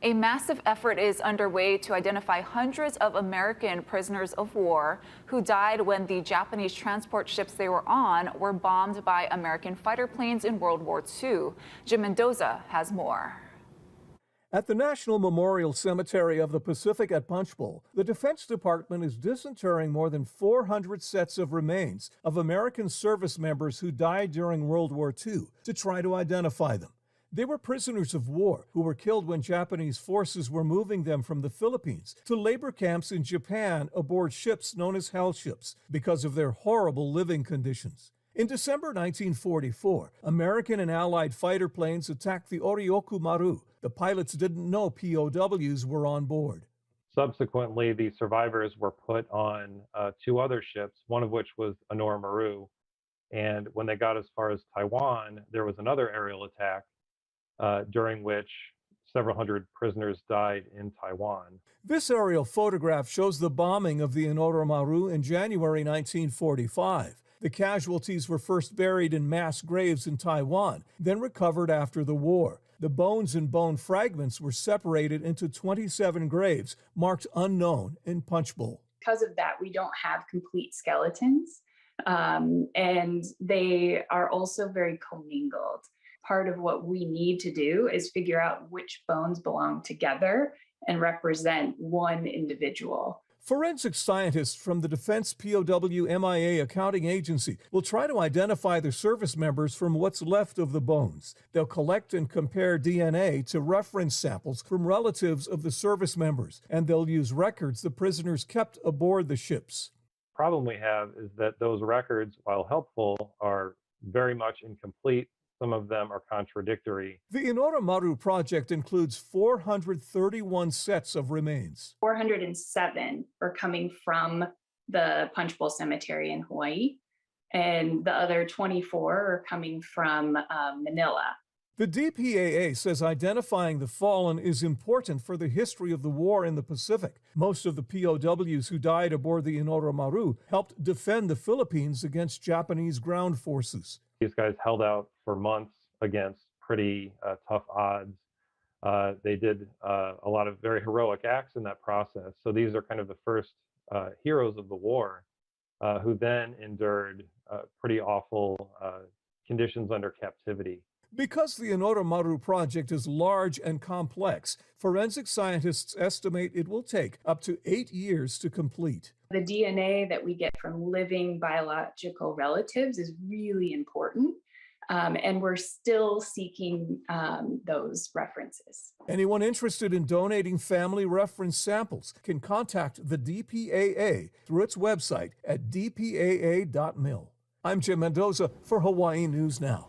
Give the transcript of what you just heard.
A massive effort is underway to identify hundreds of American prisoners of war who died when the Japanese transport ships they were on were bombed by American fighter planes in World War II. Jim Mendoza has more. At the National Memorial Cemetery of the Pacific at Punchbowl, the Defense Department is disinterring more than 400 sets of remains of American service members who died during World War II to try to identify them. They were prisoners of war who were killed when Japanese forces were moving them from the Philippines to labor camps in Japan aboard ships known as hellships because of their horrible living conditions. In December 1944, American and Allied fighter planes attacked the Oryoku Maru. The pilots didn't know POWs were on board. Subsequently, the survivors were put on two other ships, one of which was Honor Maru. And when they got as far as Taiwan, there was another aerial attack during which several hundred prisoners died in Taiwan. This aerial photograph shows the bombing of the Honor Maru in January 1945. The casualties were first buried in mass graves in Taiwan, then recovered after the war. The bones and bone fragments were separated into 27 graves marked unknown in Punchbowl. Because of that, we don't have complete skeletons, and they are also very commingled. Part of what we need to do is figure out which bones belong together and represent one individual. Forensic scientists from the Defense POW MIA Accounting Agency will try to identify the service members from what's left of the bones. They'll collect and compare DNA to reference samples from relatives of the service members, and they'll use records the prisoners kept aboard the ships. The problem we have is that those records, while helpful, are very much incomplete. Some of them are contradictory. The Honor Maru project includes 431 sets of remains. 407 are coming from the Punchbowl Cemetery in Hawaii, and the other 24 are coming from Manila. The DPAA says identifying the fallen is important for the history of the war in the Pacific. Most of the POWs who died aboard the Honor Maru helped defend the Philippines against Japanese ground forces. These guys held out for months against pretty tough odds. They did a lot of very heroic acts in that process. So these are kind of the first heroes of the war who then endured pretty awful conditions under captivity. Because the Honor Maru project is large and complex, forensic scientists estimate it will take up to 8 years to complete. The DNA that we get from living biological relatives is really important, and we're still seeking those references. Anyone interested in donating family reference samples can contact the DPAA through its website at dpaa.mil. I'm Jim Mendoza for Hawaii News Now.